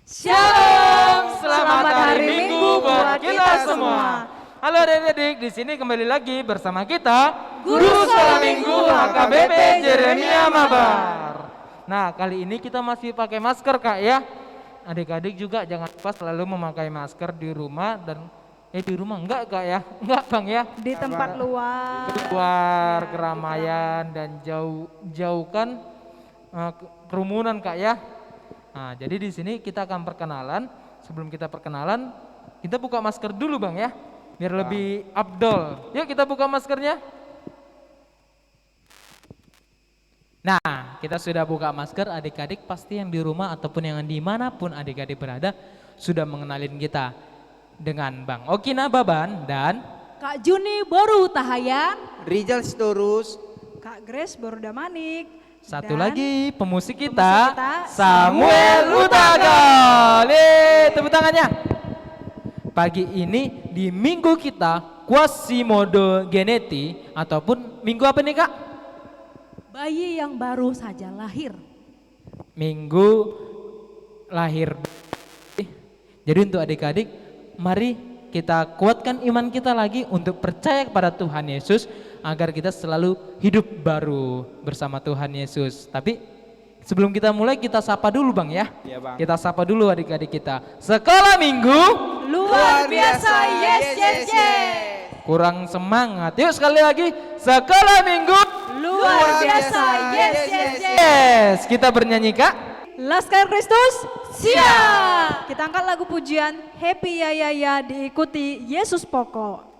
Shalom, selamat hari Minggu buat kita semua. Halo adik-adik, di sini kembali lagi bersama kita Guru Sekolah Minggu HKBP Jeremia Mabar. Nah, kali ini kita masih pakai masker Kak ya. Adik-adik juga jangan lupa selalu memakai masker di rumah dan di rumah enggak Kak ya? Enggak Bang ya? Di tempat luar. Keluar keramaian dan jauhkan kerumunan Kak ya. Nah, jadi di sini kita akan perkenalan. Sebelum kita perkenalan, kita buka masker dulu Bang ya, biar lebih afdol. Yuk kita buka maskernya. Nah, kita sudah buka masker. Adik-adik pasti yang di rumah ataupun yang dimanapun adik-adik berada sudah mengenalin kita dengan Bang Okina Baban dan Kak Juni Boru Tahayan, Rizal Sitorus, Kak Grace Boru Damanik. satu dan lagi pemusik pemusik kita, kita, Samuel Utaga. Tepuk tangannya. Pagi ini di minggu kita Quasimodo Geneti ataupun minggu apa nih Kak? bayi yang baru saja lahir. Minggu lahir. Jadi untuk adik-adik, mari kita kuatkan iman kita lagi untuk percaya kepada Tuhan Yesus agar kita selalu hidup baru bersama Tuhan Yesus. Tapi sebelum kita mulai, kita sapa dulu Bang ya. Iya, Bang. Kita sapa dulu adik-adik kita. Sekolah Minggu Luar biasa, yes yes yes. kurang semangat. Yuk sekali lagi, Sekolah Minggu Luar biasa, yes yes yes. yes. Kita bernyanyi Kak. Laskar Kristus, siap. Kita angkat lagu pujian Happy Ya Ya Ya diikuti Yesus Pokok.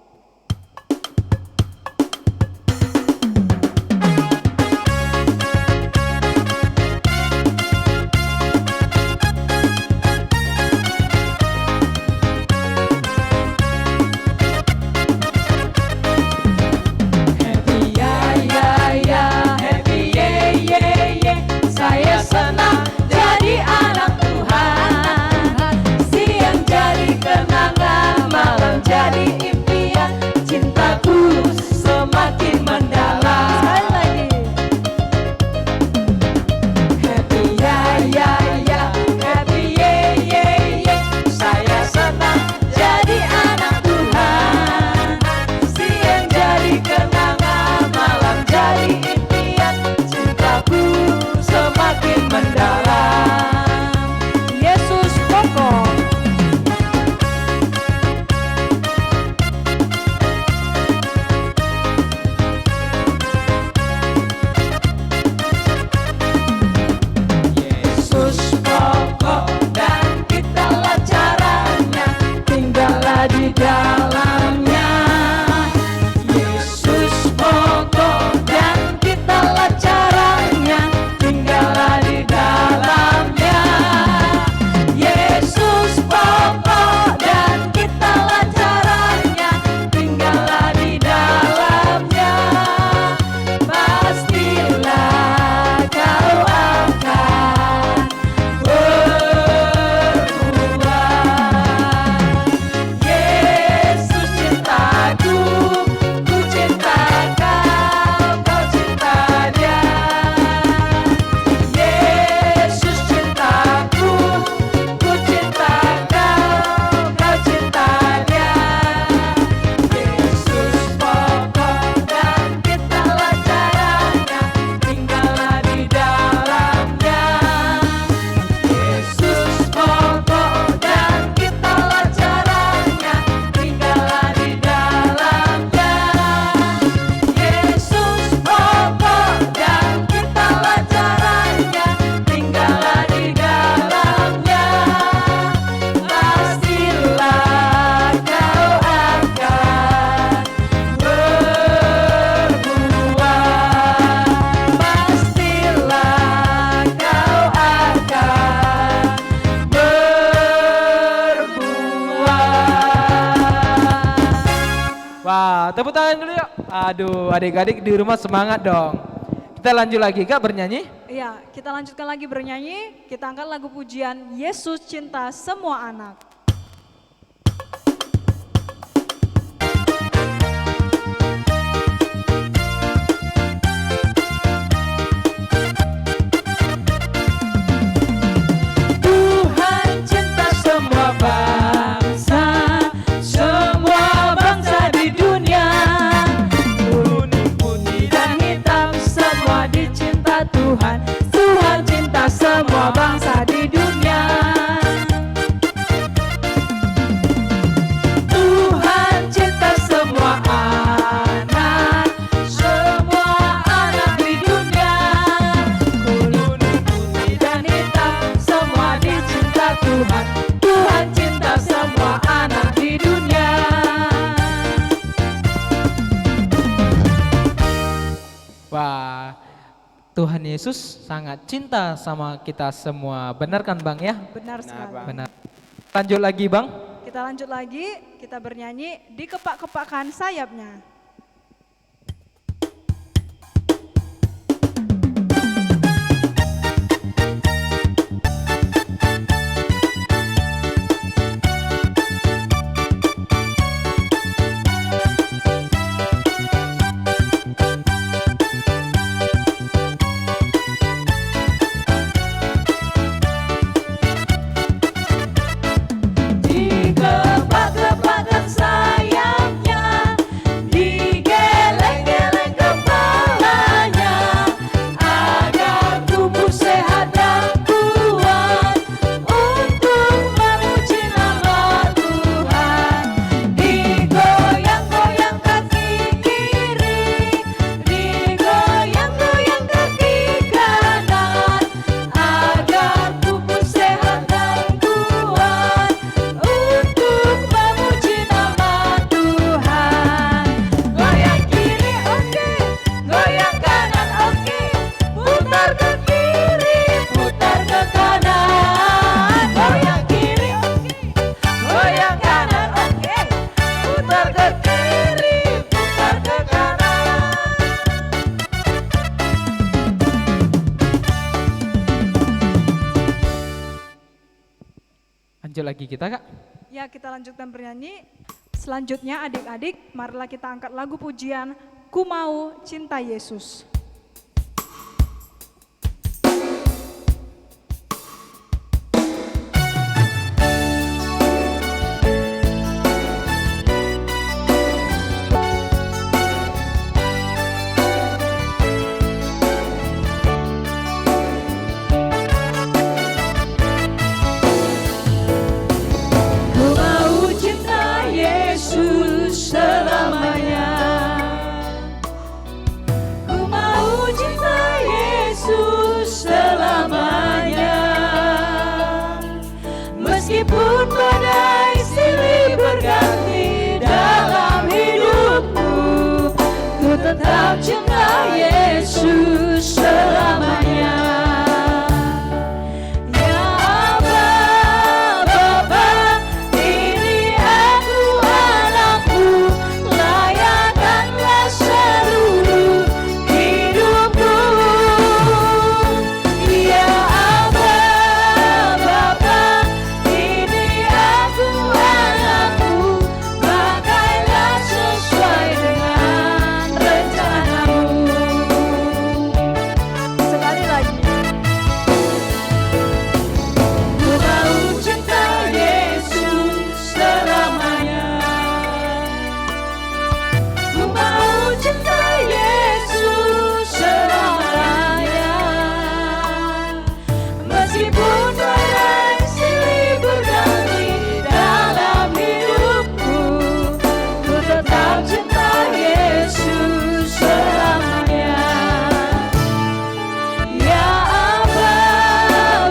Tepuk tangan dulu yuk. Aduh, adik-adik di rumah semangat dong. Kita lanjut lagi Kak bernyanyi. Iya, kita lanjutkan lagi bernyanyi. Kita angkat lagu pujian Yesus Cinta Semua Anak. Tuhan cinta Tuhan Yesus sangat cinta sama kita semua. Benar kan Bang ya? Benar sekali. Bang. Benar. Lanjut lagi Bang. Kita lanjut lagi, kita bernyanyi dikepak-kepakkan sayapnya. Dikepak-kepakkan sayapnya, digeleng-geleng kepalanya, agar tubuh sehat dan kuat untuk memuji nama Tuhan. Digoyang-goyang kaki kiri, digoyang-goyang kaki kanan, agar tubuh sehat dan kuat untuk memuji nama Tuhan. Goyang kiri oke, goyang kanan oke, putar ke kiri, putar ke kanan. Goyang kiri oke, goyang kanan oke, putar ke kiri, putar ke kanan. Lanjut lagi kita Kak. Ya, kita lanjutkan bernyanyi. Selanjutnya adik-adik, marilah kita angkat lagu pujian Ku Mau Cinta Yesus. Ku mau cinta Yesus selamanya. Ku mau cinta Yesus selamanya. Meskipun badai silih berganti dalam hidupku, ku tetap cinta Yesus selamanya. Ya Aba, Bapa, ini aku anakmu, layankanlah seluruh hidupku. Ya Aba, Bapa, ini aku anakmu, pakailah sesuai dengan rencanamu. Sekali lagi. Ku mau cinta Yesus selamanya. Ku mau cinta Yesus selamanya. Meskipun badai silih berganti dalam hidupku, ku tetap cinta Yesus selamanya. Ya Aba,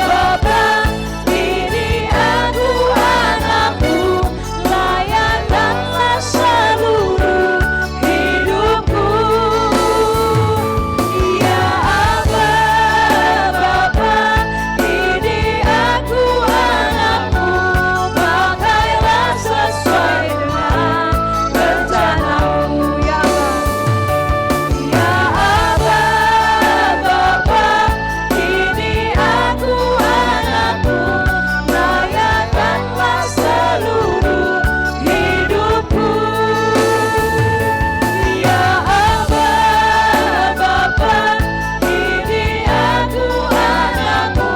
Bapa, ini aku anakmu, layankanlah seluruh hidupku. Ya Aba, Bapa, ini aku anakmu, pakailah sesuai dengan rencanamu. Ya Aba, Bapa, ini aku anakmu, layankanlah seluruh hidupku. Ya Aba, Bapa, ini aku anakmu,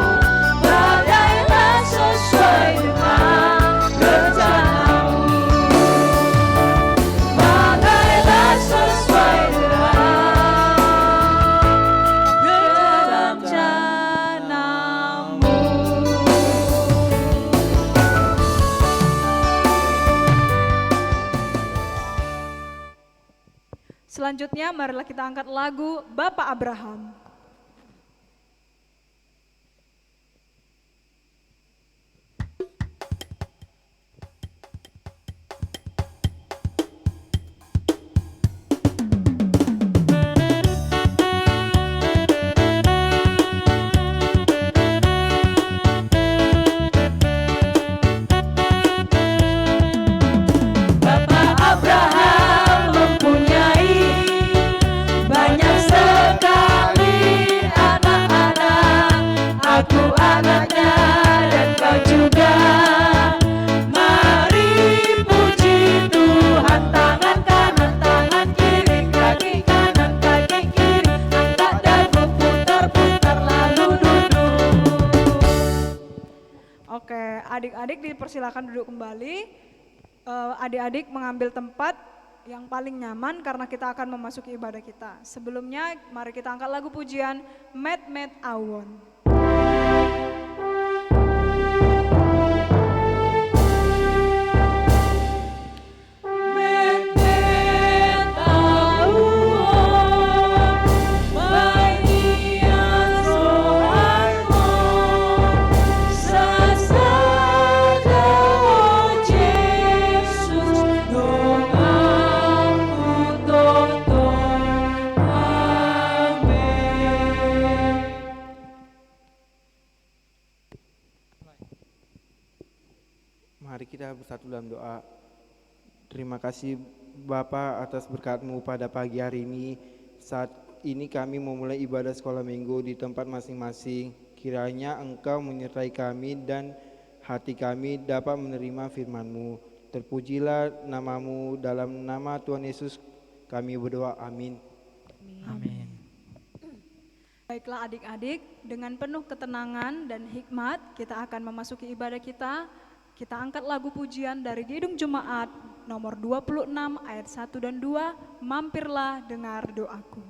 pakailah sesuai dengan rencanamu. Pakailah sesuai dengan rencanamu. Selanjutnya marilah kita angkat lagu Bapak Abraham. Adik-adik dipersilakan duduk kembali. Adik-adik mengambil tempat yang paling nyaman karena kita akan memasuki ibadah kita. Sebelumnya mari kita angkat lagu pujian Met Met Awon. Mari kita bersatu dalam doa. Terima kasih Bapa atas berkat-Mu pada pagi hari ini. Saat ini kami memulai ibadah sekolah minggu di tempat masing-masing. Kiranya Engkau menyertai kami dan hati kami dapat menerima firman-Mu. Terpujilah nama-Mu, dalam nama Tuhan Yesus kami berdoa, amin. Amin. Baiklah adik-adik, dengan penuh ketenangan dan hikmat kita akan memasuki ibadah kita. Kita angkat lagu pujian dari Kidung Jemaat nomor 26 ayat 1 dan 2, Mampirlah dengar doaku.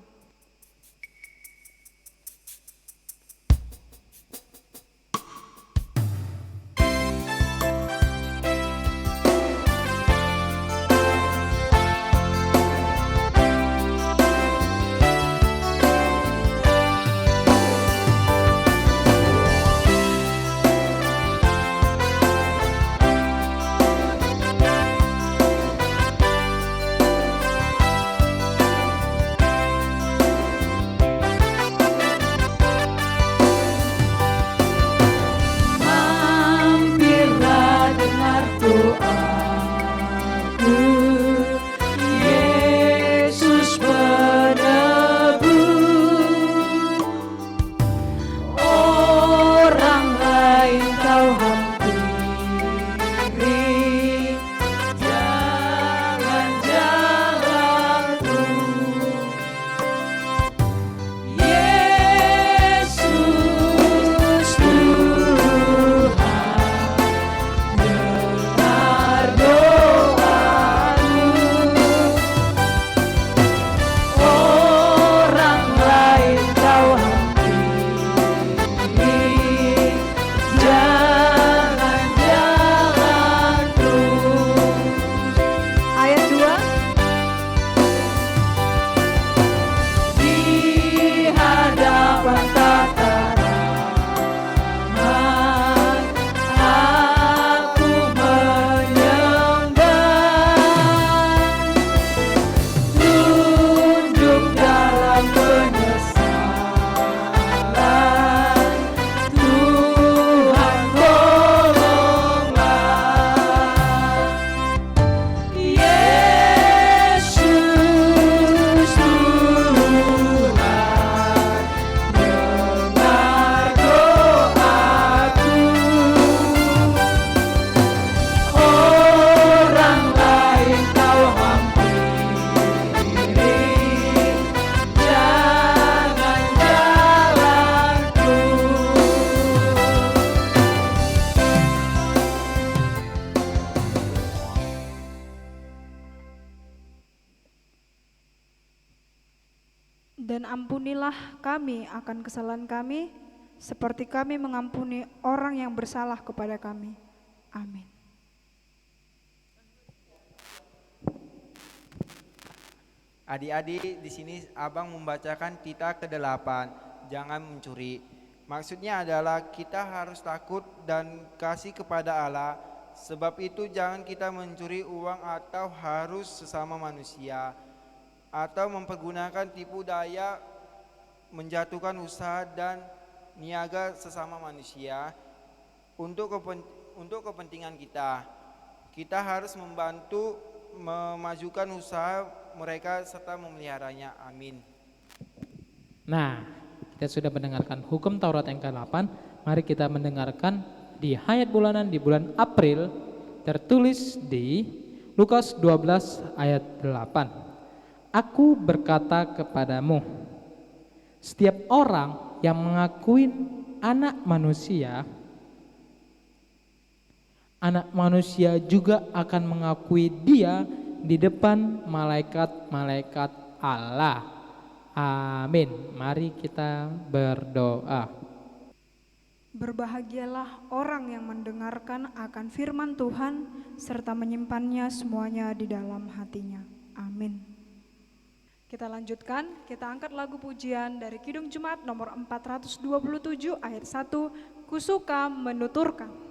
Dan ampunilah kami akan kesalahan kami, seperti kami mengampuni orang yang bersalah kepada kami. Amin. Adik-adik, di sini Abang membacakan Tita ke-8, jangan mencuri. Maksudnya adalah kita harus takut dan kasih kepada Allah. Sebab itu jangan kita mencuri uang atau harus sesama manusia, atau mempergunakan tipu daya menjatuhkan usaha dan niaga sesama manusia untuk kepentingan kita. Kita harus membantu memajukan usaha mereka serta memeliharanya. Amin. Nah, kita sudah mendengarkan hukum Taurat yang ke-8. Mari kita mendengarkan di hayat bulanan di bulan April, tertulis di Lukas 12 ayat 8. Aku berkata kepadamu, setiap orang yang mengakui anak manusia Anak manusia juga akan mengakui dia di depan malaikat-malaikat Allah. Amin. Mari kita berdoa. Berbahagialah orang yang mendengarkan akan firman Tuhan serta menyimpannya semuanya di dalam hatinya. Amin. Kita lanjutkan, kita angkat lagu pujian dari Kidung Jemaat nomor 427 ayat 1, Kusuka menuturkan.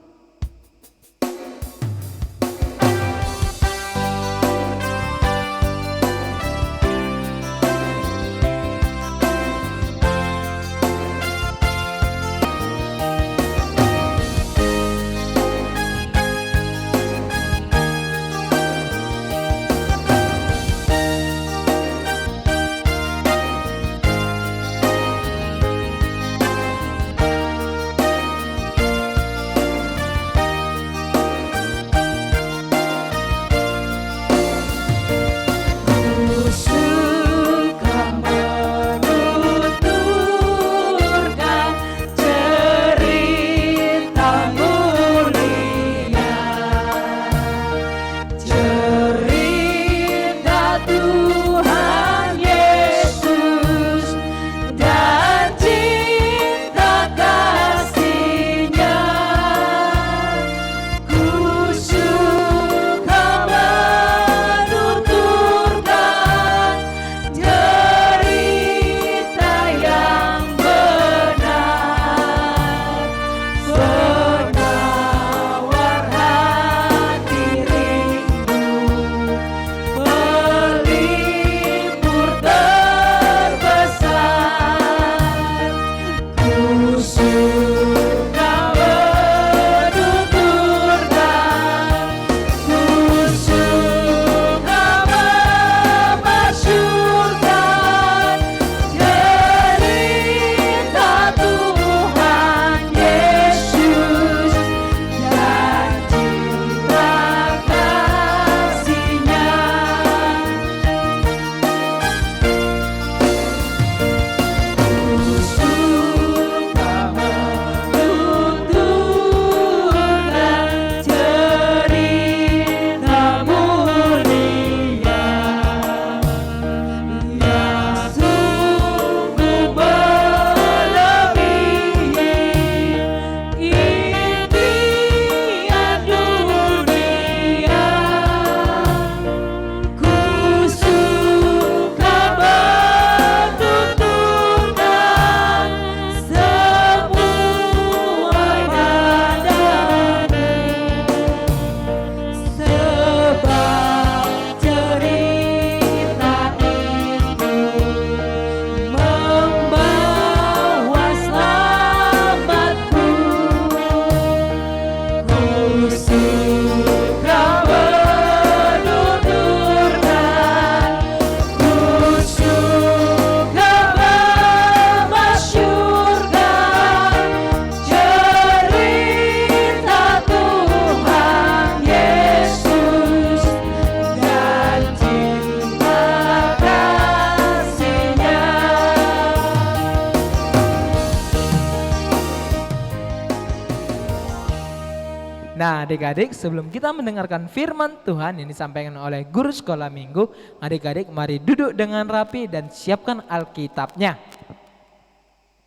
Nah adik-adik, sebelum kita mendengarkan firman Tuhan yang disampaikan oleh guru sekolah minggu, adik-adik mari duduk dengan rapi dan siapkan Alkitabnya.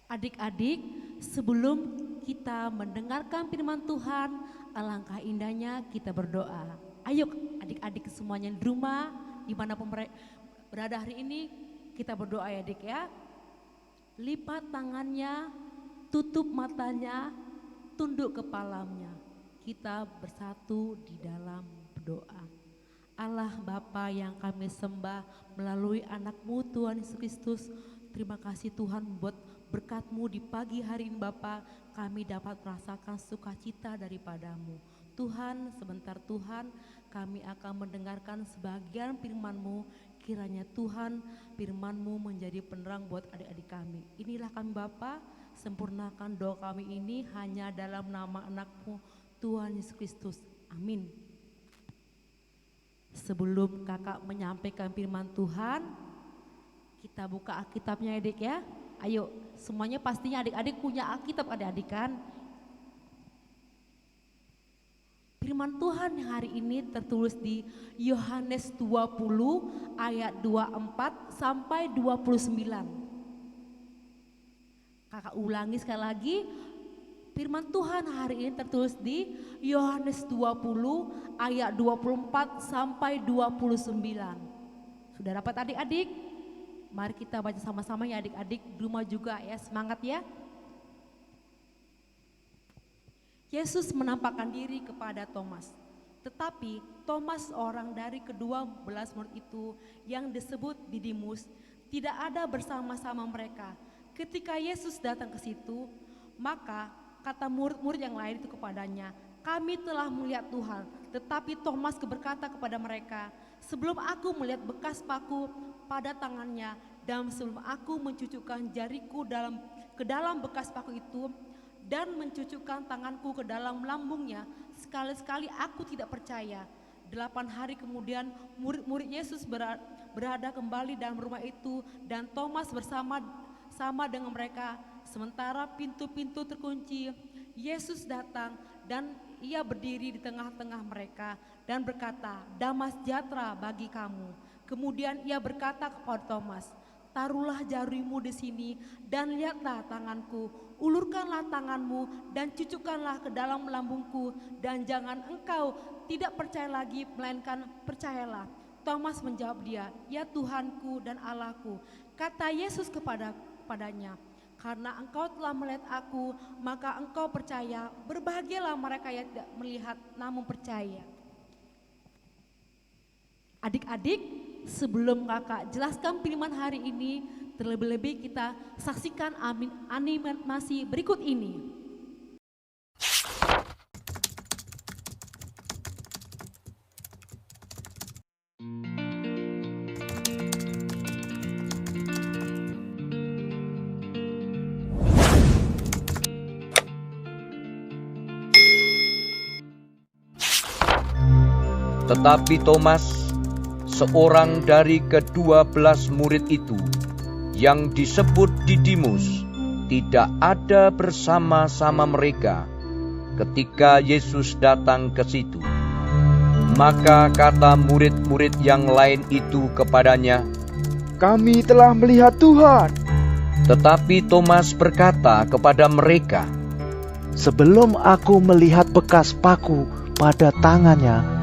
Adik-adik, sebelum kita mendengarkan firman Tuhan, alangkah indahnya kita berdoa. Ayo adik-adik semuanya di rumah, dimanapun berada hari ini, kita berdoa ya adik ya. Lipat tangannya, tutup matanya, tunduk kepalanya. Kita bersatu di dalam berdoa. Allah Bapa yang kami sembah melalui anak-Mu Tuhan Yesus Kristus, terima kasih Tuhan buat berkat-Mu di pagi hari ini Bapa, kami dapat merasakan sukacita daripada-Mu. Tuhan, sebentar Tuhan, kami akan mendengarkan sebagian firman-Mu, kiranya Tuhan firman-Mu menjadi penerang buat adik-adik kami. Inilah kami Bapa, sempurnakan doa kami ini hanya dalam nama anak-Mu Tuhan Yesus Kristus. Amin. Sebelum kakak menyampaikan firman Tuhan, kita buka Alkitabnya adik ya. Ayo, semuanya pastinya adik-adik punya Alkitab adik-adik kan. Firman Tuhan hari ini tertulis di Yohanes 20 ayat 24 sampai 29. Kakak ulangi sekali lagi, firman Tuhan hari ini tertulis di Yohanes 20 ayat 24 sampai 29. Sudah dapat adik-adik? Mari kita baca sama-sama ya adik-adik, di rumah juga ya, semangat ya. Yesus menampakkan diri kepada Thomas. Tetapi Thomas, orang dari ke-12 murid itu yang disebut Didimus, tidak ada bersama-sama mereka. Ketika Yesus datang ke situ, maka kata murid-murid yang lain itu kepadanya, "Kami telah melihat Tuhan." Tetapi Thomas berkata kepada mereka, "Sebelum aku melihat bekas paku pada tangannya, dan sebelum aku mencucukkan jariku ke dalam bekas paku itu, dan mencucukkan tanganku ke dalam lambungnya, sekali-sekali aku tidak percaya." 8 hari kemudian murid-murid Yesus berada kembali dalam rumah itu, dan Thomas bersama dengan mereka. Sementara pintu-pintu terkunci, Yesus datang dan ia berdiri di tengah-tengah mereka dan berkata, "Damai sejahtera bagi kamu." Kemudian ia berkata kepada Thomas, "Taruhlah jarimu di sini dan lihatlah tanganku, ulurkanlah tanganmu dan cucukkanlah ke dalam lambungku, dan jangan engkau tidak percaya lagi, melainkan percayalah." Thomas menjawab dia, "Ya Tuhanku dan Allahku." Kata Yesus kepadanya, "Karena engkau telah melihat aku, maka engkau percaya. Berbahagialah mereka yang tidak melihat namun percaya." Adik-adik, sebelum kakak jelaskan firman hari ini, terlebih-lebih kita saksikan animasi berikut ini. Tetapi Thomas, seorang dari ke-12 murid itu, yang disebut Didimus, tidak ada bersama-sama mereka ketika Yesus datang ke situ. Maka kata murid-murid yang lain itu kepadanya, "Kami telah melihat Tuhan." Tetapi Thomas berkata kepada mereka, "Sebelum aku melihat bekas paku pada tangannya,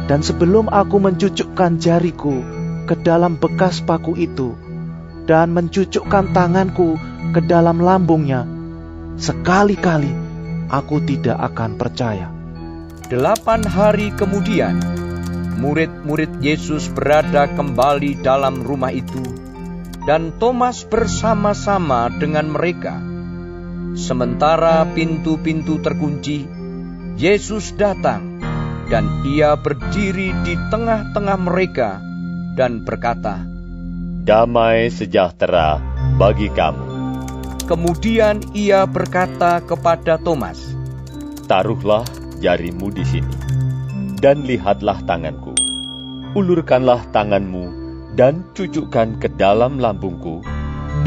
dan sebelum aku mencucukkan jariku ke dalam bekas paku itu, dan mencucukkan tanganku ke dalam lambungnya, sekali-kali aku tidak akan percaya." 8 hari kemudian, murid-murid Yesus berada kembali dalam rumah itu, dan Thomas bersama-sama dengan mereka. Sementara pintu-pintu terkunci, Yesus datang, dan ia berdiri di tengah-tengah mereka dan berkata, "Damai sejahtera bagi kamu." Kemudian ia berkata kepada Thomas, "Taruhlah jarimu di sini, dan lihatlah tanganku. Ulurkanlah tanganmu dan cucukkan ke dalam lambungku,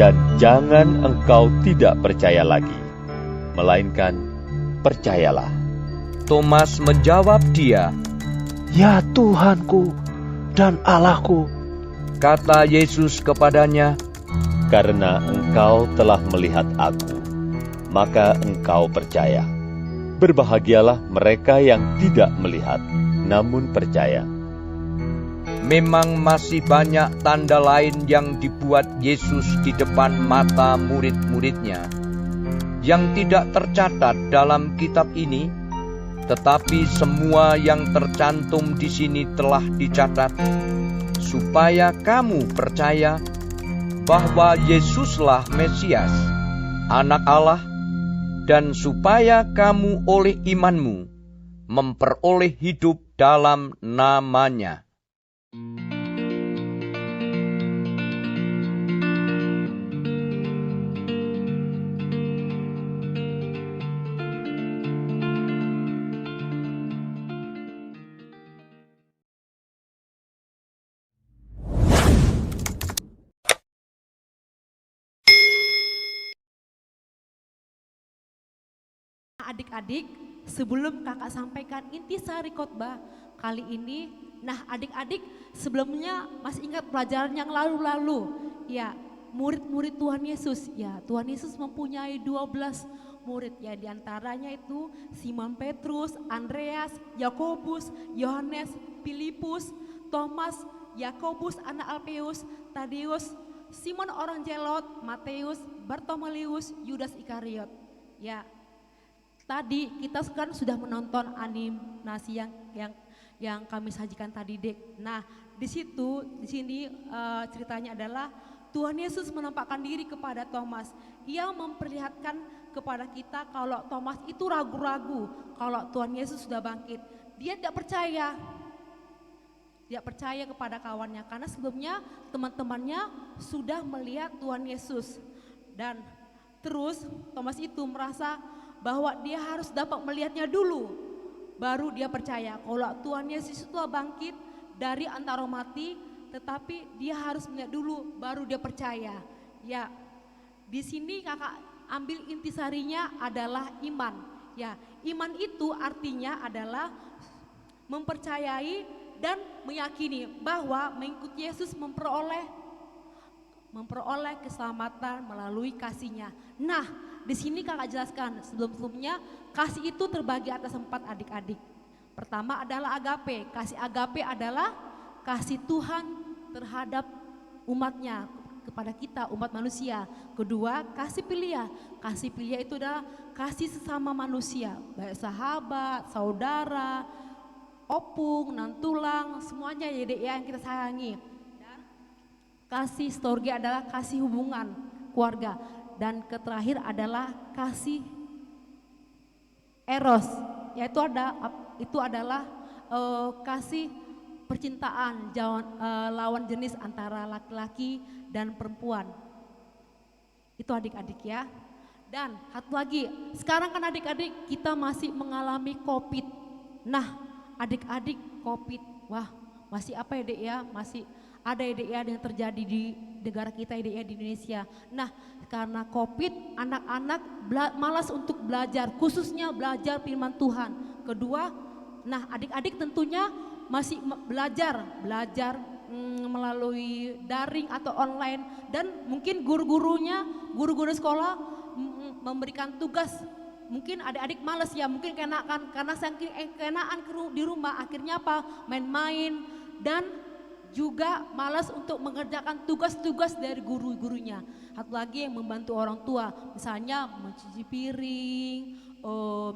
dan jangan engkau tidak percaya lagi, melainkan percayalah." Thomas menjawab dia, "Ya Tuhanku dan Allahku." Kata Yesus kepadanya, "Karena engkau telah melihat aku, maka engkau percaya. Berbahagialah mereka yang tidak melihat, namun percaya." Memang masih banyak tanda lain yang dibuat Yesus di depan mata murid-muridnya, yang tidak tercatat dalam kitab ini, tetapi semua yang tercantum di sini telah dicatat, supaya kamu percaya bahwa Yesuslah Mesias, Anak Allah, dan supaya kamu oleh imanmu memperoleh hidup dalam nama-Nya. Adik-adik, sebelum kakak sampaikan intisari khotbah kali ini, nah adik-adik sebelumnya masih ingat pelajaran yang lalu-lalu, ya murid-murid Tuhan Yesus, ya Tuhan Yesus mempunyai 12 murid, ya diantaranya itu Simon Petrus, Andreas, Yakobus, Yohanes, Filipus, Thomas, Yakobus anak Alpeus, Tadeus, Simon orang Zelot, Matius, Bartolomeus, Yudas Iskariot. Ya, tadi kita kan sudah menonton animasi yang kami sajikan tadi, Dek. Nah, di sini ceritanya adalah Tuhan Yesus menampakkan diri kepada Thomas. Ia memperlihatkan kepada kita kalau Thomas itu ragu-ragu kalau Tuhan Yesus sudah bangkit. Dia tidak percaya. Dia percaya kepada kawannya karena sebelumnya teman-temannya sudah melihat Tuhan Yesus. Dan terus Thomas itu merasa bahwa dia harus dapat melihatnya dulu, baru dia percaya kalau Tuhan Yesus itu bangkit dari antara mati, tetapi dia harus melihat dulu, baru dia percaya. Ya, di sini kakak ambil intisarinya adalah iman. Ya, iman itu artinya adalah mempercayai dan meyakini bahwa mengikuti Yesus memperoleh keselamatan melalui kasih-Nya. Nah, di sini kakak jelaskan sebelum-sebelumnya kasih itu terbagi atas 4 adik-adik. Pertama adalah agape. Kasih agape adalah kasih Tuhan terhadap umatnya, kepada kita umat manusia. Kedua, kasih filia. Kasih filia itu adalah kasih sesama manusia, baik sahabat, saudara, opung, nantulang, semuanya ya Dek ya yang kita sayangi. Dan kasih storge adalah kasih hubungan keluarga. Dan terakhir adalah kasih eros, yaitu itu adalah kasih percintaan lawan jenis antara laki-laki dan perempuan. Itu adik-adik ya. Dan satu lagi, sekarang kan adik-adik kita masih mengalami COVID. Nah, adik-adik COVID, wah masih apa ya Dek ya, masih ada ya Dek ya yang terjadi di negara kita ya Dek ya, di Indonesia. Nah, karena COVID anak-anak malas untuk belajar, khususnya belajar firman Tuhan. Kedua, nah adik-adik tentunya masih belajar melalui daring atau online, dan mungkin guru-guru sekolah memberikan tugas. Mungkin adik-adik males ya, mungkin karena saking kenaan di rumah, akhirnya apa? Main-main, dan juga malas untuk mengerjakan tugas-tugas dari guru-gurunya. Satu lagi yang membantu orang tua, misalnya mencuci piring,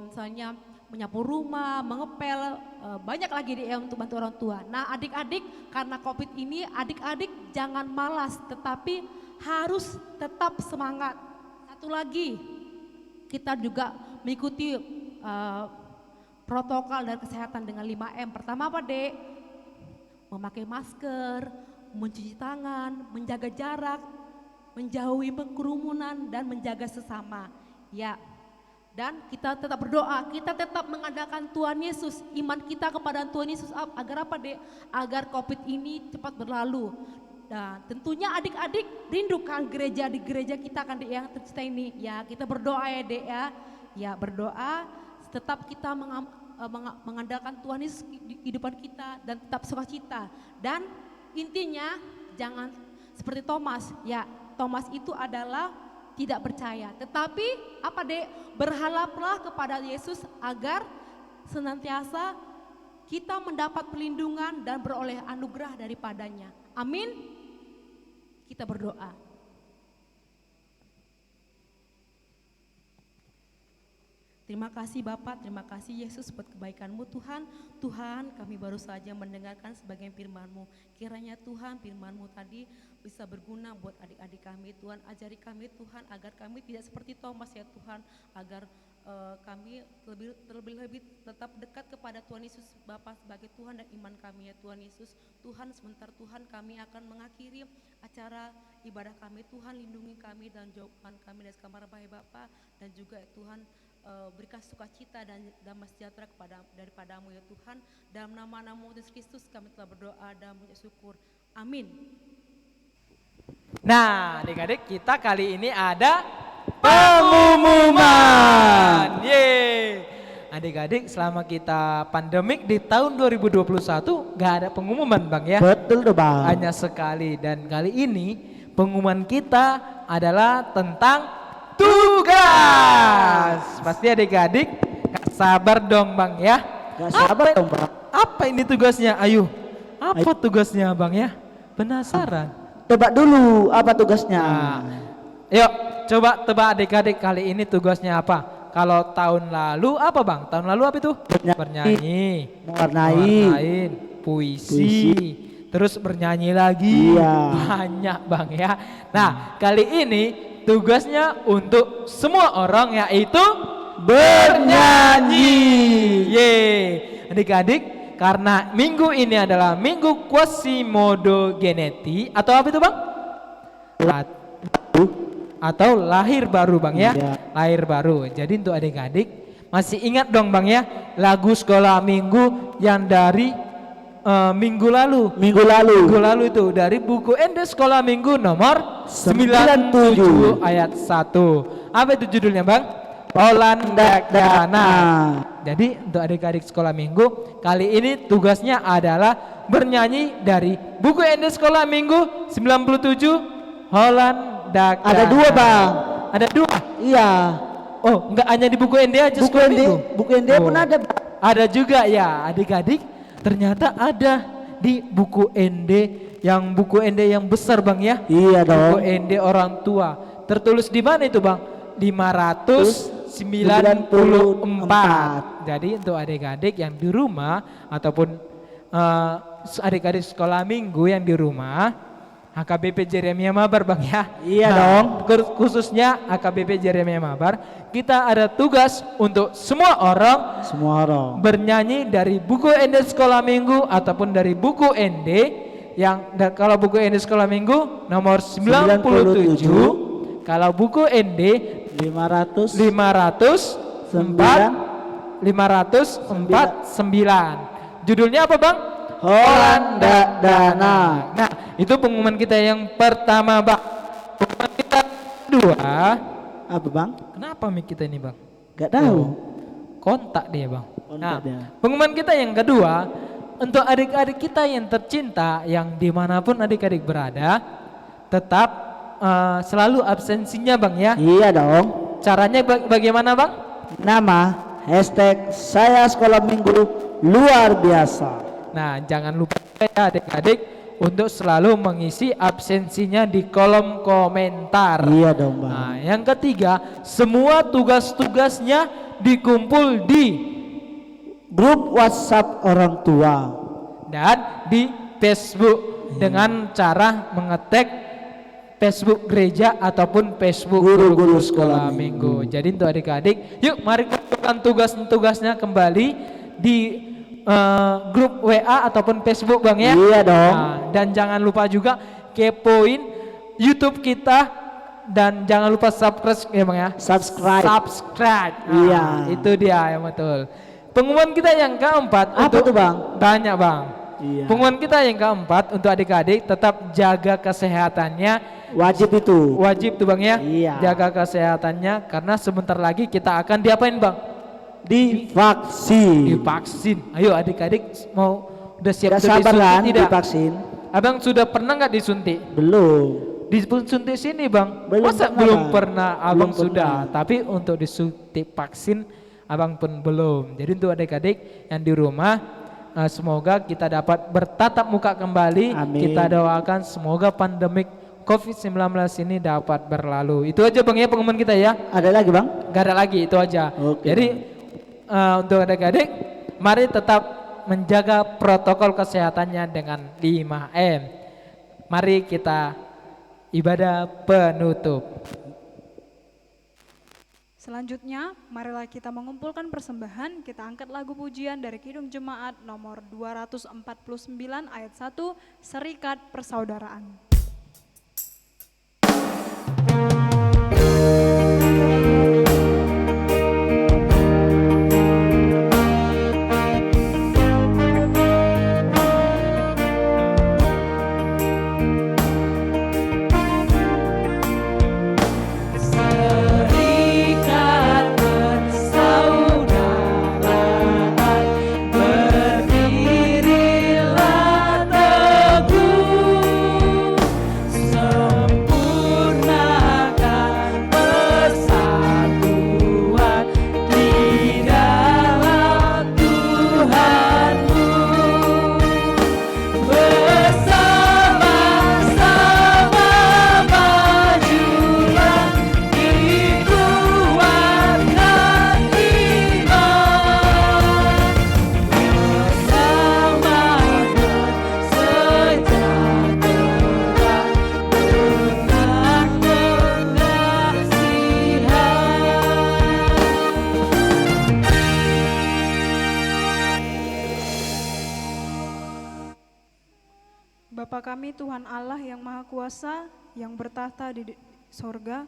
misalnya menyapu rumah, mengepel, banyak lagi deh untuk bantu orang tua. Nah adik-adik, karena COVID ini adik-adik jangan malas, tetapi harus tetap semangat. Satu lagi, kita juga mengikuti protokol dan kesehatan dengan 5M. Pertama apa Dek? Memakai masker, mencuci tangan, menjaga jarak, menjauhi kerumunan, dan menjaga sesama. Ya, dan kita tetap berdoa, kita tetap mengandalkan Tuhan Yesus, iman kita kepada Tuhan Yesus agar apa Dek? Agar COVID ini cepat berlalu. Dan tentunya adik-adik rindukan di gereja kita kan Dek yang tercinta ini. Ya, kita berdoa ya Dek ya. Ya, berdoa tetap kita mengandalkan Tuhan Yesus di kehidupan kita dan tetap sukacita. Dan intinya jangan seperti Thomas. Ya, Thomas itu adalah tidak percaya. Tetapi apa Dek? Berharaplah kepada Yesus agar senantiasa kita mendapat perlindungan dan beroleh anugerah daripadanya. Amin. Kita berdoa. Terima kasih Bapak, terima kasih Yesus buat kebaikan-Mu Tuhan. Tuhan, kami baru saja mendengarkan sebagian firman-Mu. Kiranya Tuhan firman-Mu tadi bisa berguna buat adik-adik kami. Tuhan, ajari kami Tuhan agar kami tidak seperti Thomas ya Tuhan. Agar kami lebih tetap dekat kepada Tuhan Yesus Bapa sebagai Tuhan dan iman kami ya Tuhan Yesus. Tuhan, sebentar Tuhan kami akan mengakhiri acara ibadah kami. Tuhan, lindungi kami dan jauhkan kami dari kamar bahaya Bapa, dan juga ya Tuhan berikan sukacita dan damai sejahtera daripada-Mu ya Tuhan. Dalam nama-Mu Yesus Kristus kami telah berdoa dan mengucap syukur. Amin. Nah, adik-adik, kita kali ini ada pengumuman. Yeay. adik-adik selama kita pandemik di tahun 2021 gak ada pengumuman Bang ya. Betul tuh Bang. Hanya sekali, dan kali ini pengumuman kita adalah tentang tugas. Pasti adik-adik gak sabar dong Bang ya. Gak sabar dong Bang. Apa ini tugasnya? Ayo, apa tugasnya Bang ya? Penasaran? Tebak dulu apa tugasnya. Nah, yuk coba tebak adik-adik kali ini tugasnya apa? Kalau tahun lalu apa Bang? Tahun lalu apa itu? Bernyanyi, Mewarnai. puisi, terus bernyanyi lagi. Iya. Banyak Bang ya. Nah kali ini tugasnya untuk semua orang, yaitu bernyanyi. Yeay. Adik-adik, karena minggu ini adalah minggu Quasimodo-Geneti atau apa itu Bang? Atau lahir baru Bang ya. Iya. Lahir baru. Jadi untuk adik-adik masih ingat dong Bang ya lagu sekolah minggu yang dari minggu lalu. Minggu lalu Itu dari buku Ende Sekolah Minggu nomor 97 ayat 1. Apa itu judulnya Bang? Polandakdana. Jadi untuk adik-adik sekolah minggu kali ini tugasnya adalah bernyanyi dari buku Ende Sekolah Minggu 97 Polandakdana. Ada 2 Bang. Ada 2? Iya. Oh, enggak hanya di buku Ende aja Buku sekolah ND, minggu? buku ND pun ada Bang. Ada juga ya adik-adik, ternyata ada di buku ND yang besar Bang ya. Iya Buku dong. ND orang tua. Tertulis di mana itu Bang? 594. Jadi untuk adik-adik yang di rumah ataupun adik-adik sekolah minggu yang di rumah, AKBP Jeremia Mabar Bang ya. Iya dong. Khususnya AKBP Jeremia Mabar, kita ada tugas untuk semua orang bernyanyi dari buku ND Sekolah Minggu ataupun dari buku ND yang kalau buku ND Sekolah Minggu nomor 97, kalau buku ND 549. Judulnya apa Bang? Polandakdana. Nah, itu pengumuman kita yang pertama Bang. Pengumuman kita kedua. Apa Bang? Kenapa mic kita ini Bang? Gak tahu. Kontak dia Bang. Kontak dia. Pengumuman kita yang kedua, untuk adik-adik kita yang tercinta, yang dimanapun adik-adik berada, tetap selalu absensinya Bang ya. Iya dong. Caranya bagaimana Bang? Nama #saya sekolah minggu luar biasa. Nah jangan lupa ya adik-adik untuk selalu mengisi absensinya di kolom komentar. Iya dong Bang. Nah yang ketiga, semua tugas-tugasnya dikumpul di grup WhatsApp orang tua dan di Facebook dengan cara mengetek Facebook gereja ataupun Facebook guru-guru sekolah minggu. Jadi untuk adik-adik, yuk mari kumpulkan tugas-tugasnya kembali di grup WA ataupun Facebook Bang ya. Iya dong. Nah, dan jangan lupa juga kepoin YouTube kita dan jangan lupa subscribe ya Bang ya. Subscribe. Nah, iya. Itu dia yang betul. Pengumuman kita yang keempat. Apa tuh Bang? Banyak Bang. Iya. Pengumuman kita yang keempat untuk adik-adik tetap jaga kesehatannya. Wajib itu. Wajib tuh Bang ya. Iya. Jaga kesehatannya karena sebentar lagi kita akan diapain Bang? Divaksin. Ayo adik-adik mau udah siap Tidak sabar kan tidak? divaksin? Abang sudah pernah nggak disuntik? Belum. Disuntik sini Bang. Belum Masa pernah, belum Bang. pernah? Abang Belum sudah. pernah. Tapi untuk disuntik vaksin Abang pun belum. Jadi untuk adik-adik yang di rumah, semoga kita dapat bertatap muka kembali. Amin. Kita doakan semoga pandemik COVID-19 ini dapat berlalu. Itu aja Bang ya pengumuman kita ya. Ada lagi Bang? Gak ada lagi, itu aja. Oke. Jadi untuk adik-adik, mari tetap menjaga protokol kesehatannya dengan 5M. Mari kita ibadah penutup. Selanjutnya, marilah kita mengumpulkan persembahan, kita angkat lagu pujian dari Kidung Jemaat nomor 249 ayat 1, Serikat Persaudaraan. Serikat persaudaraan kami Tuhan Allah yang Maha Kuasa, yang bertahta di sorga,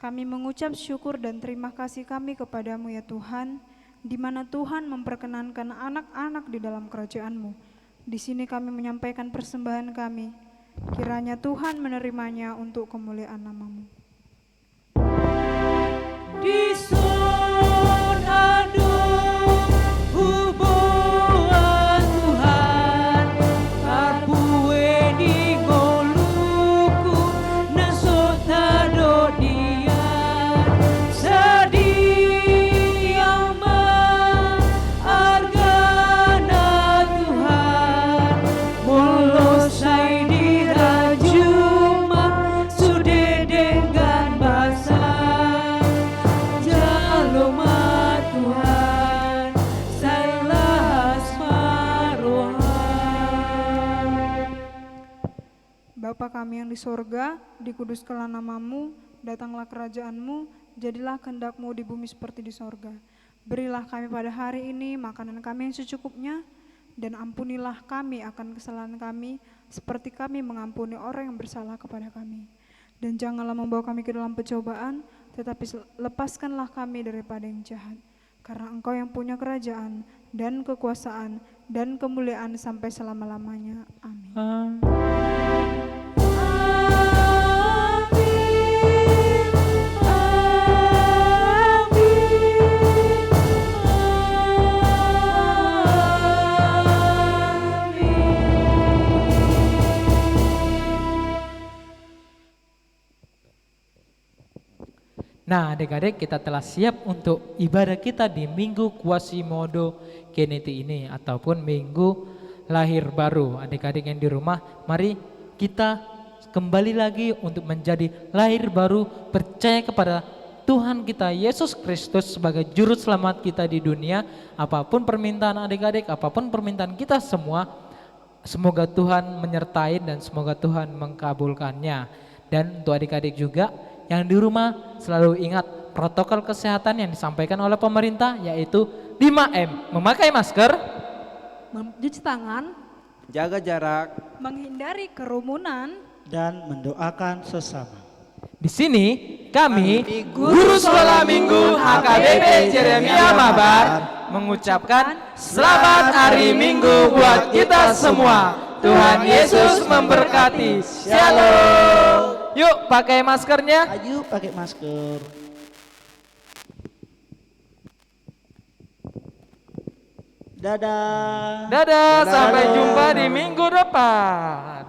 kami mengucap syukur dan terima kasih kami kepadamu ya Tuhan, di mana Tuhan memperkenankan anak-anak di dalam kerajaan-Mu. Di sini kami menyampaikan persembahan kami, kiranya Tuhan menerimanya untuk kemuliaan nama-Mu. Di sun adung hubungan Tuhan karpuwe di goluku nesot tado dia sedia argana Tuhan molosai di rajuma sude dengan basa jaloma Tuhan salah asmarohan. Bapa kami yang di sorga, dikuduskanlah nama-Mu, datanglah kerajaan-Mu, jadilah kehendak-Mu di bumi seperti di sorga. Berilah kami pada hari ini makanan kami yang secukupnya, dan ampunilah kami akan kesalahan kami, seperti kami mengampuni orang yang bersalah kepada kami. Dan janganlah membawa kami ke dalam pencobaan, tetapi lepaskanlah kami daripada yang jahat. Karena Engkau yang punya kerajaan, dan kekuasaan, dan kemuliaan sampai selama-lamanya. Amin. Nah adik-adik, kita telah siap untuk ibadah kita di Minggu Quasimodo Geneti ini ataupun Minggu Lahir Baru. Adik-adik yang di rumah, mari kita kembali lagi untuk menjadi lahir baru, percaya kepada Tuhan kita Yesus Kristus sebagai juru selamat kita di dunia. Apapun permintaan adik-adik, apapun permintaan kita semua, semoga Tuhan menyertai dan semoga Tuhan mengkabulkannya. Dan untuk adik-adik juga yang di rumah, selalu ingat protokol kesehatan yang disampaikan oleh pemerintah, yaitu 5M, memakai masker, Mencuci tangan, Jaga jarak. menghindari kerumunan, dan mendoakan sesama. Di sini kami Guru Sekolah Minggu HKBP Jeremia Mabar mengucapkan selamat hari Minggu buat kita semua. Tuhan Yesus memberkati. Shalom. Yuk pakai maskernya. Ayo pakai masker. Dadah. Dadah, sampai jumpa di minggu depan.